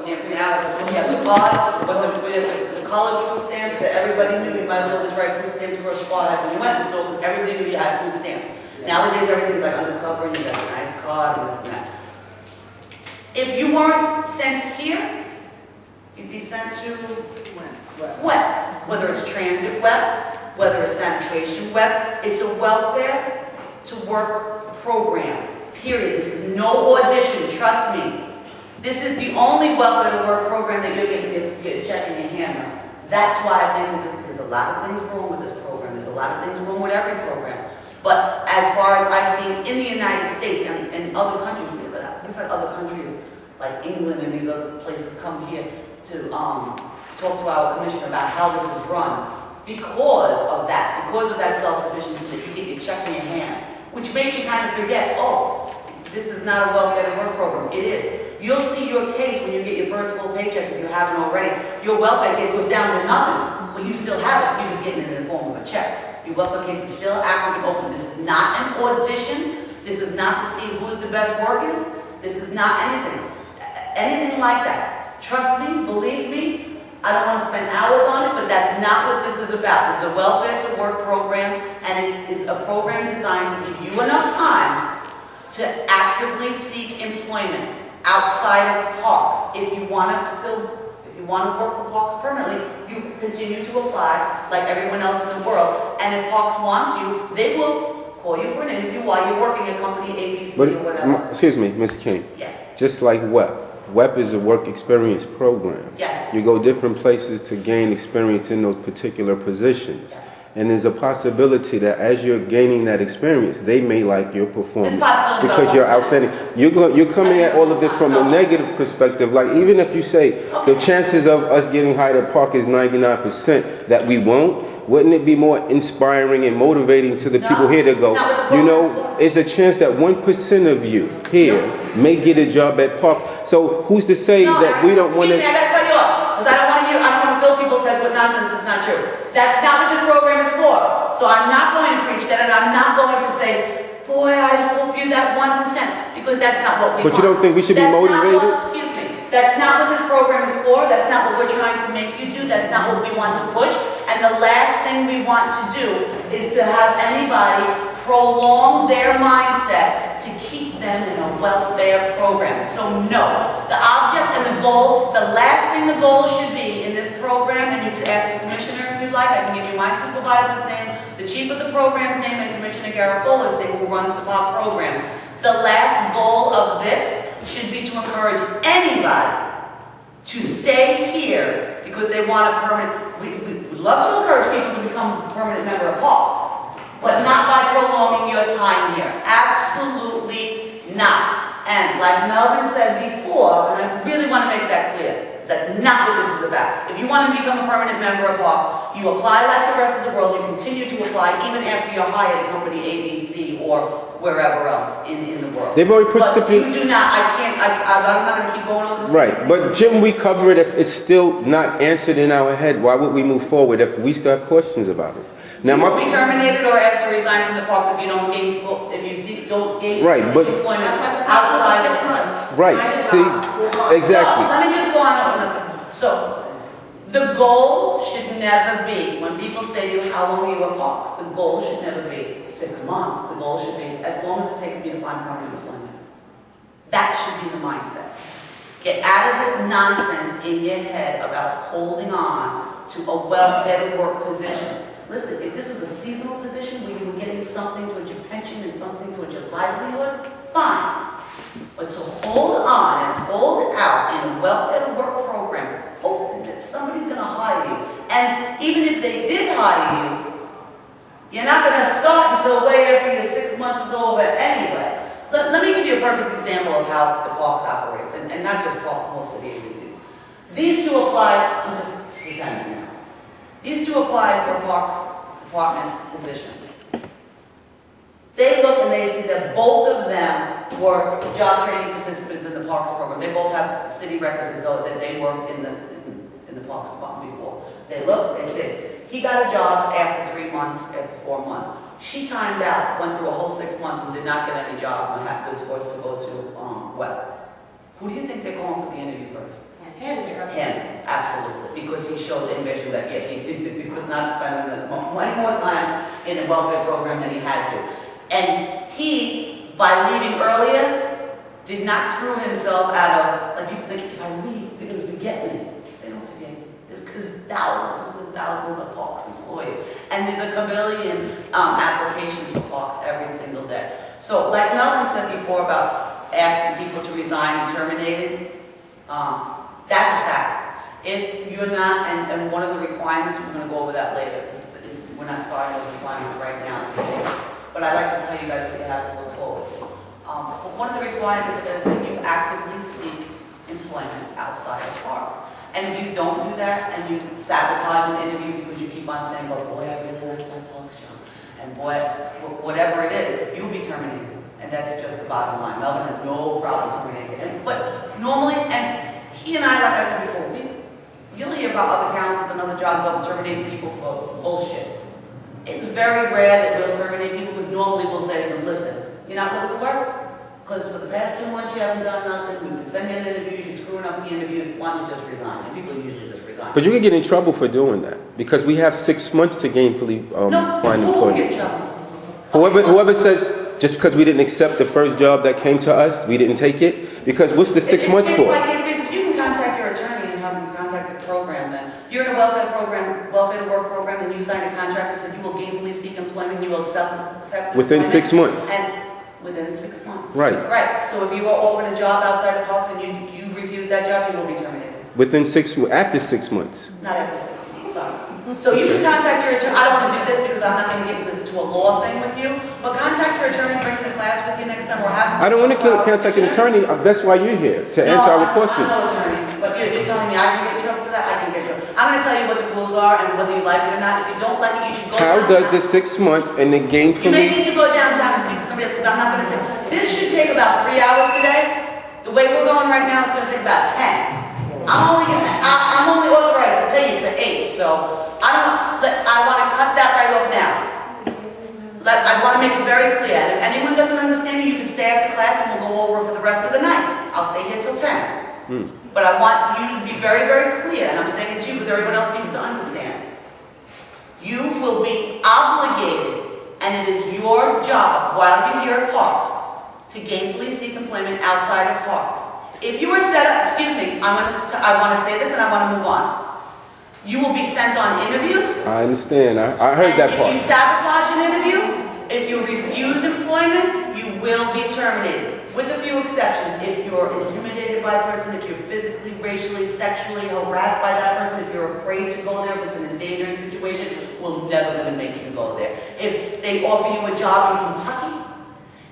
stamping out. We have the card, but the colored food stamps that everybody knew you might as well just write food stamps for a spot when you went to the store because everybody knew you had food stamps. Nowadays everything's like undercover and you got a nice card and this and that. If you weren't sent here, you'd be sent to WEP. Whether it's transit WEP, whether it's sanitation WEP, it's a welfare to work program. Period. This is no audition, trust me. This is the only welfare to work program that you're getting your check in your hand on. That's why I think there's a lot of things wrong with this program. There's a lot of things wrong with every program. But as far as I've seen in the United States and other countries, we've had other countries like England and these other places come here to talk to our commissioner about how this is run because of that self-sufficiency that you get your check in your hand, which makes you kind of forget, oh, this is not a welfare to work program. It is. You'll see your case when you get your first full paycheck if you haven't already. Your welfare case goes down to nothing, but you still have it. You're just getting it in the form of a check. Your welfare case is still actively open. This is not an audition. This is not to see who's the best workers. This is not anything like that. Trust me, believe me, I don't want to spend hours on it, but that's not what this is about. This is a welfare to work program, and it is a program designed to give you enough time to actively seek employment outside of parks. If you want to work for parks permanently, you continue to apply like everyone else in the world. And if parks wants you, they will call you for an interview while you're working at company ABC or whatever. Excuse me, Ms. King. Yes. Just like WEP. WEP is a work experience program. Yes. You go different places to gain experience in those particular positions. Yes. And there's a possibility that as you're gaining that experience, they may like your performance because you're outstanding. You're coming at all of this from a negative perspective. Like even if you say the chances of us getting hired at Park is 99% that we won't, wouldn't it be more inspiring and motivating to the people here to go, you know, it's a chance that 1% of you here may get a job at Park. So who's to say that we don't want to... I gotta cut you off because I don't want to fill people's heads with nonsense that's not true. That's not what this program is for. So I'm not going to preach that, and I'm not going to say, boy, I hope you're that 1%, because that's not what we want. But you don't think we should be motivated? Excuse me. That's not what this program is for. That's not what we're trying to make you do. That's not what we want to push. And the last thing we want to do is to have anybody prolong their mindset to keep them in a welfare program. So no, the object and the goal, the last thing the goal should be in this program, and you could ask the commissioner if you'd like, I can give you my supervisor's name, the chief of the program's name, and Commissioner Garofalo's name, who runs the top program. The last goal of this should be to encourage anybody to stay here because they want a permanent, we'd love to encourage people to become a permanent member of PAWS, but not by prolonging your time here. Absolutely not. And like Melvin said before, and I really want to make that clear, that's not what this is about. If you want to become a permanent member of PAWS, you apply like the rest of the world, you continue to apply even after you're hired at company ABC or wherever else in the world. They've already put stipulations. You do not, I'm not going to keep going over this. Right, but Jim, we cover it. If it's still not answered in our head, why would we move forward if we still have questions about it? Now, you will be terminated or asked to resign from the parks if you don't gain employment outside of 6 months. Right. See, exactly. So, let me just go on to another. So, the goal should never be, when people say to you, how long are you at parks? The goal should never be 6 months. The goal should be as long as it takes me to find permanent employment. That should be the mindset. Get out of this nonsense in your head about holding on to a welfare to work position. Listen, if this was a seasonal position where you were getting something towards your pension and something towards your livelihood, fine. But to hold on and hold out in a welfare to work program, hoping that somebody's going to hire you, and even if they did hire you, you're not going to start until way after your 6 months is over anyway. Let me give you a perfect example of how the parks operates, and not just parks, most of the agencies. These two applied, I'm just pretending now. These two applied for parks department positions. They look and they see that both of them were job training participants in the parks program. They both have city records as though that they worked in the parks department before. They look, they say, he got a job after 3 months, after 4 months. She timed out, went through a whole 6 months and did not get any job and was forced to go to WEP. Who do you think they're calling for the interview first? Him, absolutely, because he showed envision that he was not spending any more time in a welfare program than he had to. And he, by leaving earlier, did not screw himself out of, like people think, if I leave, they're going to forget me. They don't forget me. There's thousands and thousands of Parks employees. And there's a chameleon applications for Parks every single day. So like Melvin said before about asking people to resign and terminated, that's a fact. If you're not, and one of the requirements, we're going to go over that later, we're not starting those requirements right now, but I'd like to tell you guys what you have to look forward to. But one of the requirements is that you actively seek employment outside of Parks. And if you don't do that, and you sabotage an interview because you keep on saying, well, boy, I really like that Parks job, and boy, whatever it is, you'll be terminated. And that's just the bottom line. Melvin has no problem terminating. But normally, and he and I, like I said before, you'll hear about other councils and other jobs about terminating people for bullshit. It's very rare that we'll terminate people because normally we'll say to them, listen, you're not looking for work? Because for the past 2 months you haven't done nothing, we've been sending in interviews, you're screwing up the interviews, why don't you just resign? And people usually just resign. But you can get in trouble for doing that because we have 6 months to gainfully find employment. Whoever says, just because we didn't accept the first job that came to us, we didn't take it, because what's the 6 months for? You can contact your attorney and have them contact the program then. You're in a welfare program, welfare to work program, and you sign a contract that says you will gainfully seek employment, you will accept within 6 months. And within 6 months. Right. Right. So if you were offered a job outside of Parks and you refuse that job, you will be terminated. Within 6 months, after 6 months. Not after 6 months, sorry. So you can contact your attorney. I don't want to do this because I'm not going to get into a law thing with you, but contact your attorney, bring him to class with you next time, or have him. I don't want to contact an attorney. That's why you're here, to answer our questions. I'm no attorney, but you're telling me I can get in trouble for that, I can get in trouble. I'm going to tell you what the rules are and whether you like it or not. If you don't like it, you should go downtown. How does the 6 months and the gainfully... You may need to go downtown and speak to somebody else because I'm not going to take... This should take about 3 hours today. The way we're going right now is going to take about 10. I'm only authorized to pay you for 8, so I want to cut that right off now. I want to make it very clear. And if anyone doesn't understand me, you can stay after class and we'll go over it for the rest of the night. I'll stay here till 10. But I want you to be very, very clear, and I'm saying it to you because everyone else needs to understand. You will be obligated, and it is your job while you're here at Parks to gainfully seek employment outside of Parks. If you are set up, excuse me, I want to say this and I want to move on. You will be sent on interviews. I understand. I heard that part. If you sabotage an interview, if you refuse employment, you will be terminated. With a few exceptions. If you're intimidated by the person, if you're physically, racially, sexually harassed by that person, if you're afraid to go there, if it's an endangering situation, we're never going to make you go there. If they offer you a job in Kentucky,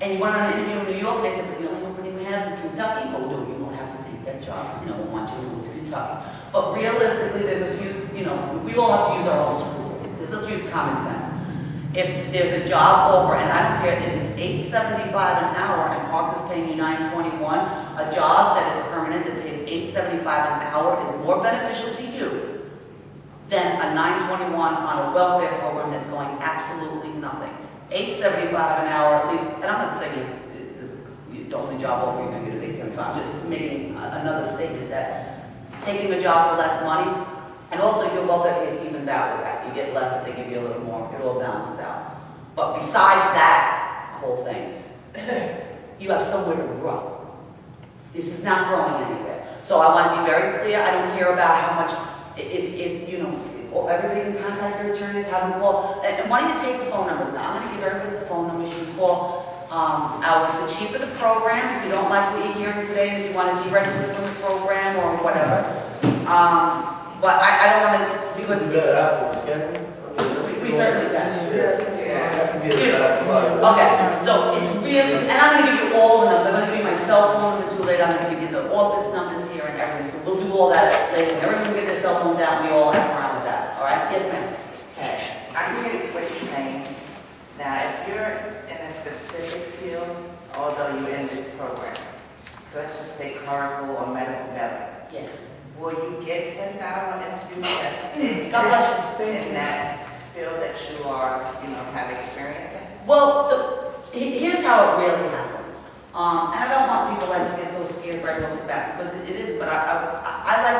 and you went on an interview in New York, they said, but the only opening we have is in Kentucky. Oh, no, you don't have to take that job because no one wants you to move to Kentucky. But realistically, there's a few, we all have to use our own schools. Let's use common sense. If there's a job offer, and I don't care if it's $8.75 an hour and Parks is paying you $9.21, a job that is permanent that pays $8.75 an hour is more beneficial to you than a $9.21 on a welfare program that's going absolutely nothing. $8.75 an hour, at least, and I'm not saying the only job offer you're going to get is $8.75. I'm just making another statement that taking a job for less money, and also your welfare case evens out with that. You get less, they give you a little more, it all balances out. But besides that whole thing, you have somewhere to grow. This is not growing anywhere. So I want to be very clear. I don't care about how much, everybody can contact your attorneys, have them call. And why don't you take the phone numbers now? I'm going to give everybody the phone numbers. You can call the chief of the program if you don't like what you're hearing today, if you want to deregister from the program or whatever. But I don't want to, because... Do that afterwards, can we certainly can. Yeah. Okay, so it's really, and I'm going to give you all the numbers. I'm going to give you my cell phone number too later. I'm going to give you the office numbers here and everything. So we'll do all that later. Everyone can get their cell phone down. We all have around with that. All right? Yes, ma'am. Okay. I hear what you're saying. Now, if you're in a specific field, although you're in this program, so let's just say clerical or medical billing. Yeah. Will you get sent out on interview tests God bless you. in that field that you are, have experience in? Well, here's how it really happens. And I don't want people to get so scared right off the bat because it is, but I like